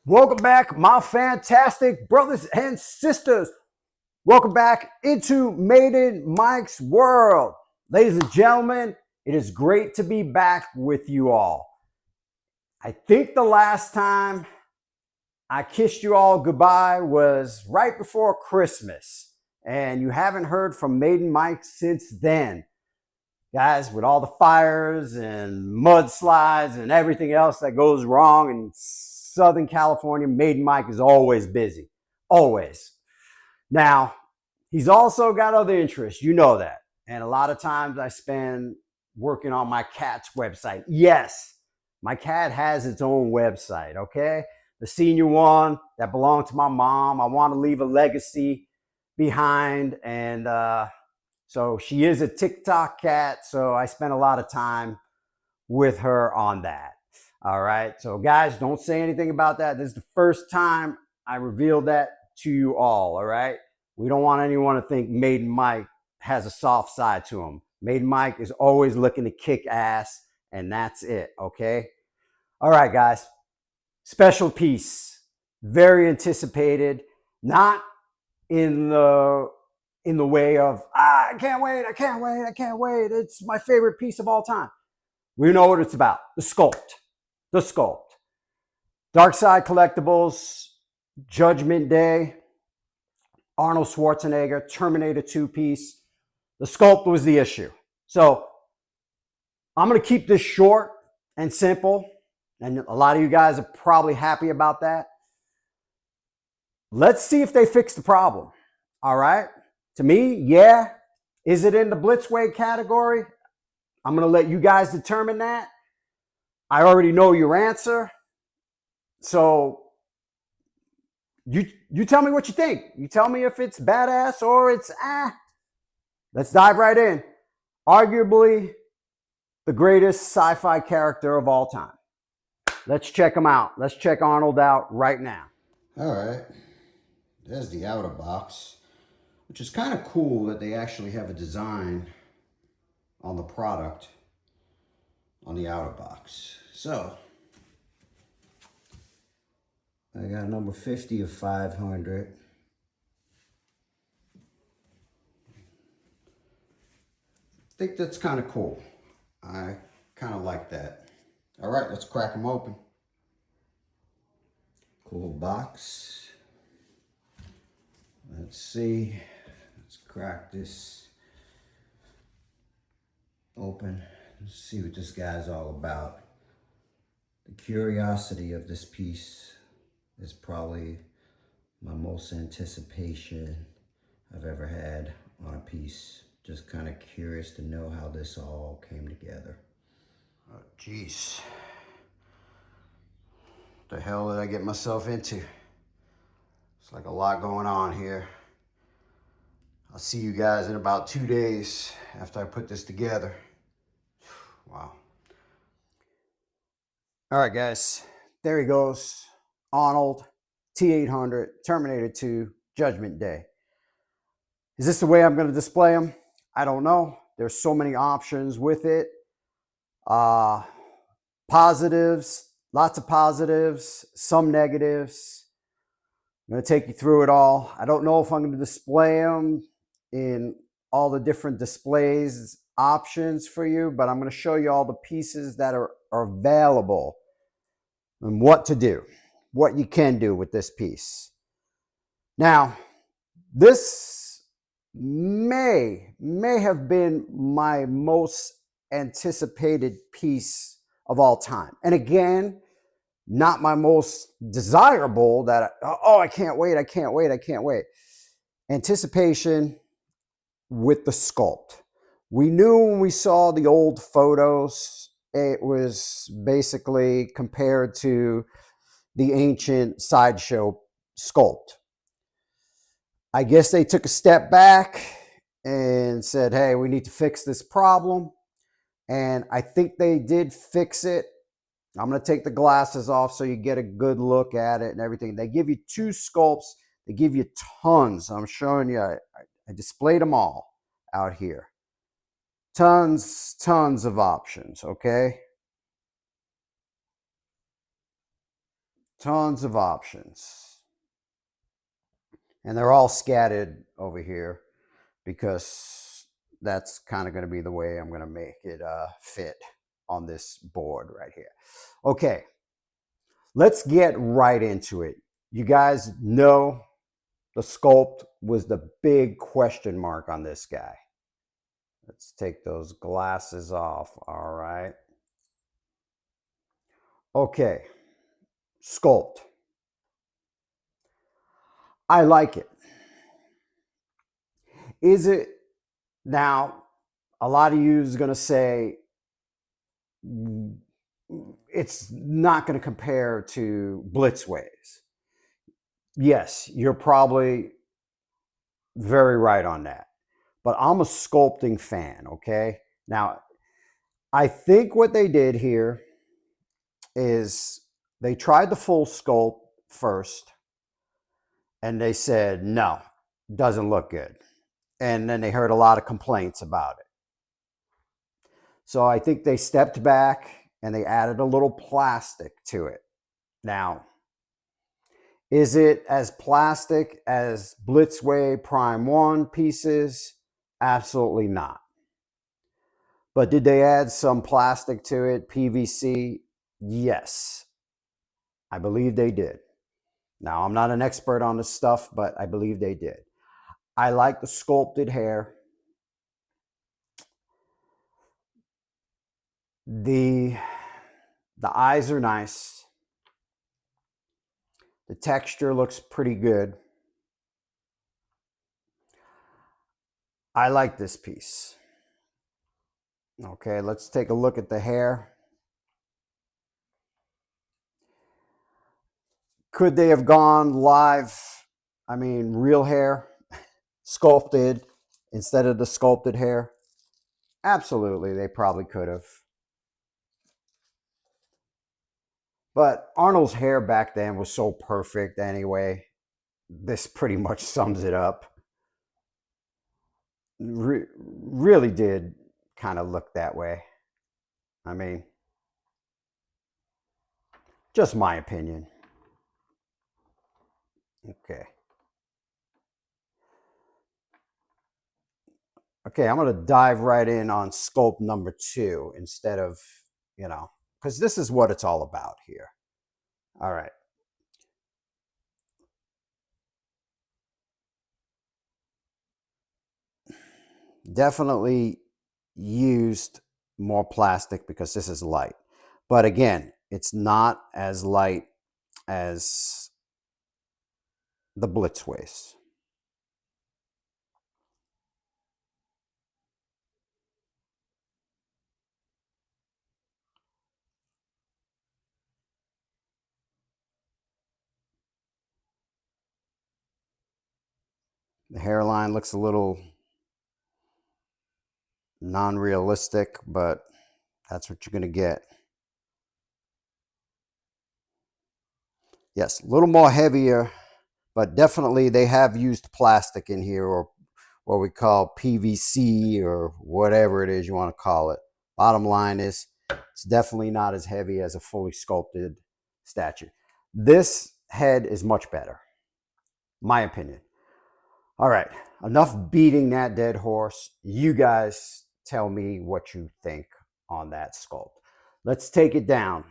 Welcome back, my fantastic brothers and sisters. Welcome back into Maiden Mike's world. Ladies and gentlemen, it is great to be back with you all. I think the last time I kissed you all goodbye was right before Christmas, and you haven't heard from Maiden Mike since then. Guys, with all the fires and mudslides and everything else that goes wrong in Southern California, Maiden Mike is always busy. Always. Now, he's also got other interests. You know that. And a lot of times I spend working on my cat's website. Yes, my cat has its own website, okay? The senior one that belonged to my mom. I want to leave a legacy behind. And so she is a TikTok cat. So I spent a lot of time with her on that. All right. So guys, don't say anything about that. This is the first time I revealed that to you all. All right. We don't want anyone to think Maiden Mike has a soft side to him. Maiden Mike is always looking to kick ass, and that's it. Okay. All right, guys. Special piece. Very anticipated. Not in the way of, I can't wait. It's my favorite piece of all time. We know what it's about. The sculpt. Darkside Collectables, Judgment Day, Arnold Schwarzenegger, Terminator 2 piece. The sculpt was the issue. So I'm going to keep this short and simple. And a lot of you guys are probably happy about that. Let's see if they fix the problem. All right. To me, yeah. Is it in the Blitzway category? I'm going to let you guys determine that. I already know your answer. So you tell me what you think. You tell me if it's badass or it's Let's dive right in. Arguably the greatest sci-fi character of all time. Let's check him out. Let's check Arnold out right now. All right. There's the outer box, which is kind of cool that they actually have a design on the product on the outer box. So I got number 50 of 500. I think that's kind of cool. I kind of like that. All right, let's crack them open. Cool box. Let's see. Let's crack this open. Let's see what this guy's all about. The curiosity of this piece is probably my most anticipation I've ever had on a piece. Just kind of curious to know how this all came together. Oh, jeez. What the hell did I get myself into? It's like a lot going on here. I'll see you guys in about 2 days after I put this together. Wow. All right, guys. There he goes. Arnold, T-800, Terminator 2, Judgment Day. Is this the way I'm going to display him? I don't know. There's so many options with it. Positives, lots of positives, some negatives. I'm going to take you through it all. I don't know if I'm going to display them in all the different displays options for you, but I'm going to show you all the pieces that are available and what to do, what you can do with this piece. Now, this may have been my most anticipated piece of all time. And again, not my most desirable that, I can't wait. Anticipation with the sculpt. We knew when we saw the old photos, it was basically compared to the ancient sideshow sculpt. I guess they took a step back and said, hey, we need to fix this problem. And I think they did fix it. I'm going to take the glasses off so you get a good look at it and everything. They give you 2 sculpts. They give you tons. I'm showing you. I displayed them all out here. Tons of options, okay? Tons of options. And they're all scattered over here because that's kind of going to be the way I'm going to make it fit on this board right here. Okay, let's get right into it. You guys know the sculpt was the big question mark on this guy. Let's take those glasses off. All right. Okay, sculpt. I like it. Is it now? A lot of you is going to say it's not going to compare to Blitzways. Yes, you're probably very right on that. But I'm a sculpting fan, okay? Now, I think what they did here is they tried the full sculpt first and they said, no, doesn't look good. And then they heard a lot of complaints about it. So I think they stepped back and they added a little plastic to it. Now, is it as plastic as Blitzway Prime 1 pieces? Absolutely not. But did they add some plastic to it, PVC? Yes, I believe they did. Now, I'm not an expert on this stuff, but I believe they did. I like the sculpted hair. The eyes are nice. The texture looks pretty good. I like this piece. Okay, let's take a look at the hair. Could they have gone live? I mean, real hair, sculpted instead of the sculpted hair? Absolutely, they probably could have. But Arnold's hair back then was so perfect anyway. This pretty much sums it up. Really did kind of look that way. I mean, just my opinion. Okay. Okay, I'm going to dive right in on sculpt number 2 instead of, because this is what it's all about here. All right. Definitely used more plastic because this is light. But again, it's not as light as the Blitzways. The hairline looks a little non-realistic, but that's what you're going to get. Yes, a little more heavier, but definitely they have used plastic in here, or what we call PVC, or whatever it is you want to call it. Bottom line is, it's definitely not as heavy as a fully sculpted statue. This head is much better, my opinion. All right, enough beating that dead horse. You guys tell me what you think on that sculpt. Let's take it down.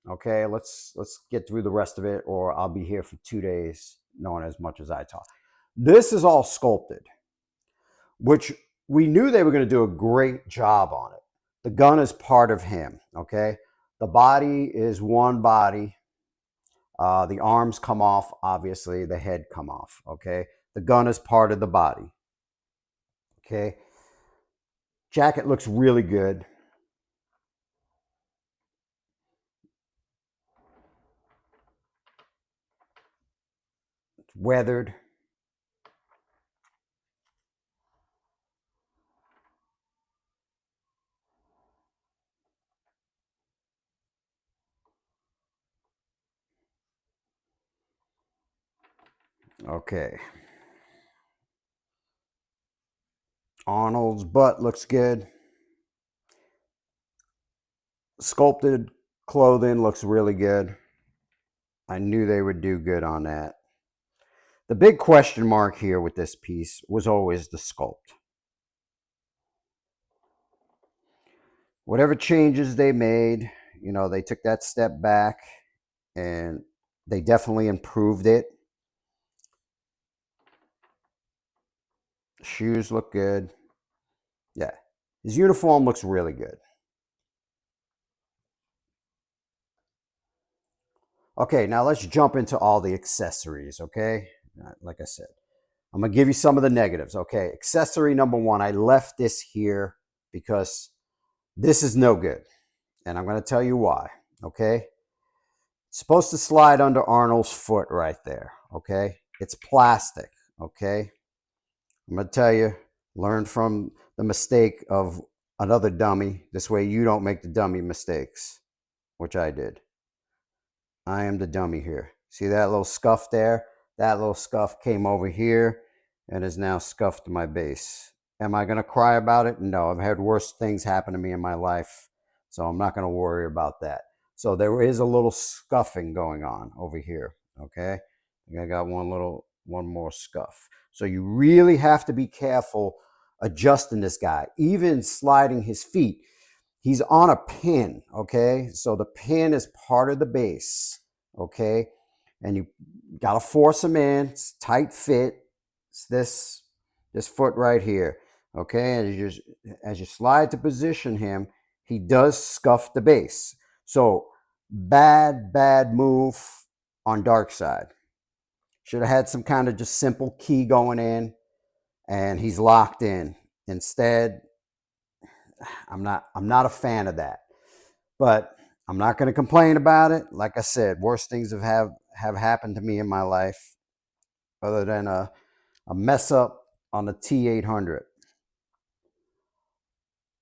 Okay, let's get through the rest of it, or I'll be here for 2 days knowing as much as I talk. This is all sculpted, which we knew they were going to do a great job on it. The gun is part of him, okay? The body is one body. The arms come off, obviously. The head come off, okay? The gun is part of the body, okay? Jacket looks really good. It's weathered. Okay. Arnold's butt looks good. Sculpted clothing looks really good. I knew they would do good on that. The big question mark here with this piece was always the sculpt. Whatever changes they made, you know, they took that step back and they definitely improved it. Shoes look good. Yeah, his uniform looks really good. Okay, now let's jump into all the accessories, okay? Like I said, I'm gonna give you some of the negatives, okay? Accessory number one, I left this here because this is no good. And I'm gonna tell you why, okay? It's supposed to slide under Arnold's foot right there, okay? It's plastic, okay? I'm gonna tell you, learn from the mistake of another dummy. This way you don't make the dummy mistakes, which I did. I am the dummy here. See that little scuff there? That little scuff came over here and is now scuffed to my base. Am I going to cry about it? No, I've had worse things happen to me in my life, so I'm not going to worry about that. So there is a little scuffing going on over here, okay? I got one more scuff. So you really have to be careful adjusting this guy, even sliding his feet. He's on a pin, okay? So the pin is part of the base, okay? And you got to force him in. It's tight fit. It's this foot right here, okay? And as you slide to position him, he does scuff the base. So bad move on Darkside. Should have had some kind of just simple key going in, and he's locked in. Instead, I'm not a fan of that. But I'm not going to complain about it. Like I said, worse things have happened to me in my life other than a mess up on the T800.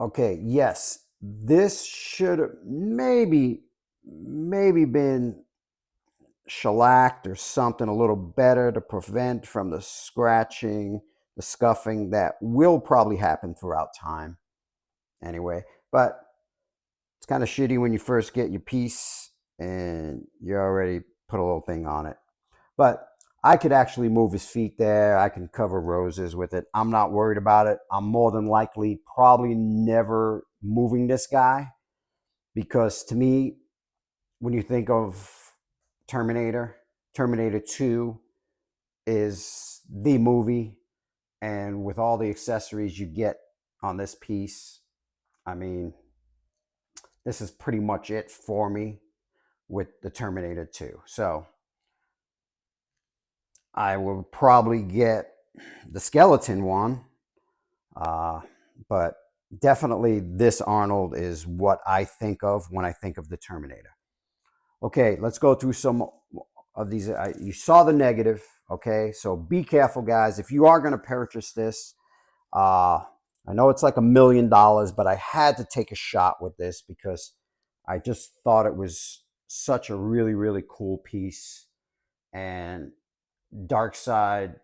Okay, yes, this should have maybe been shellacked or something a little better to prevent from the scratching, the scuffing that will probably happen throughout time anyway. But it's kind of shitty when you first get your piece and you already put a little thing on it. But I could actually move his feet there. I can cover roses with it. I'm not worried about it. I'm more than likely probably never moving this guy because to me, when you think of Terminator, Terminator 2 is the movie. And with all the accessories you get on this piece, I mean, this is pretty much it for me with the Terminator 2. So I will probably get the skeleton one, but definitely this Arnold is what I think of when I think of the Terminator. Okay, let's go through some of these. You saw the negative, okay? So be careful, guys. If you are going to purchase this, I know it's like $1 million, but I had to take a shot with this because I just thought it was such a really cool piece. And Darkside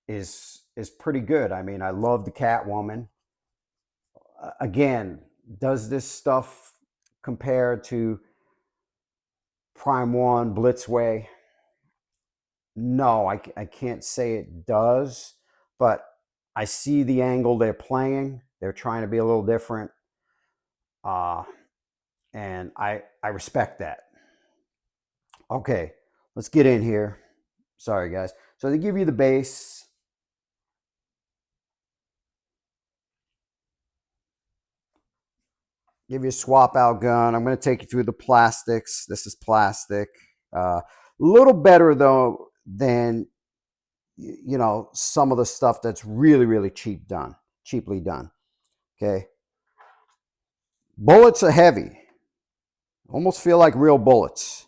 is pretty good. I mean, I love the Catwoman. Again, does this stuff compare to Prime One, Blitzway? No, I can't say it does, but I see the angle they're playing. They're trying to be a little different, and I respect that. Okay, let's get in here. Sorry, guys. So they give you the base. Give you a swap out gun. I'm going to take you through the plastics. This is plastic. A little better though than some of the stuff that's really cheaply done. Okay. Bullets are heavy. Almost feel like real bullets.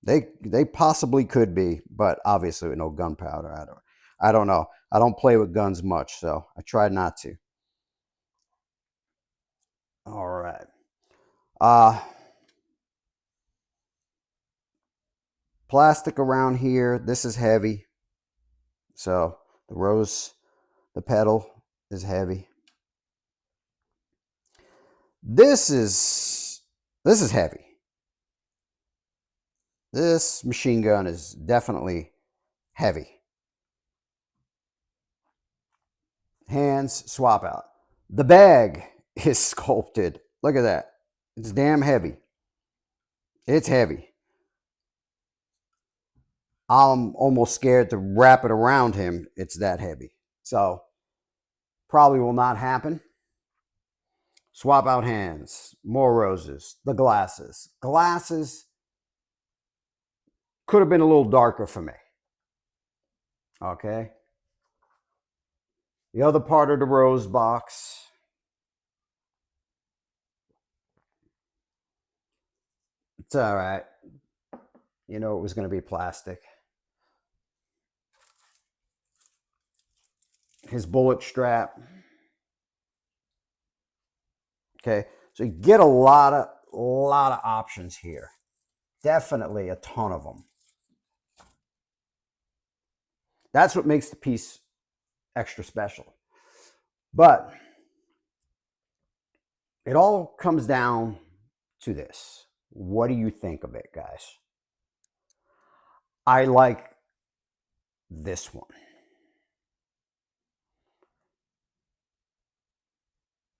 They possibly could be, but obviously with no gunpowder. I don't know. I don't play with guns much, so I try not to. All right. Plastic around here. This is heavy. So the pedal is heavy. This is heavy. This machine gun is definitely heavy. Hands swap out. The bag is sculpted. Look at that. It's damn heavy. It's heavy. I'm almost scared to wrap it around him. It's that heavy. So probably will not happen. Swap out hands. More roses. The glasses. Glasses could have been a little darker for me. Okay. The other part of the rose box. It's all right. You know it was going to be plastic. His bullet strap. Okay. So you get a lot of options here. Definitely a ton of them. That's what makes the piece extra special. But it all comes down to this. What do you think of it, guys? I like this one.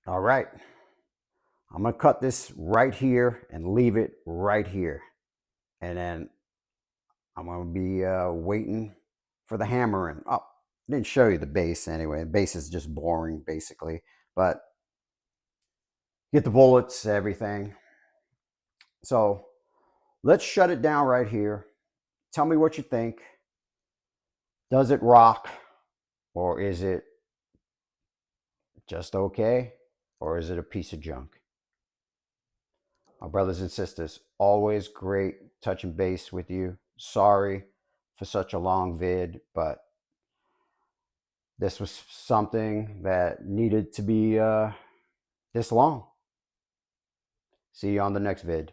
All right. I'm going to cut this right here and leave it right here. And then I'm going to be waiting for the hammering. Oh, I didn't show you the base anyway. The base is just boring, basically. But get the bullets, everything. So let's shut it down right here. Tell me what you think. Does it rock? Or is it just okay? Or is it a piece of junk? My brothers and sisters, always great touching base with you. Sorry for such a long vid, but this was something that needed to be this long. See you on the next vid.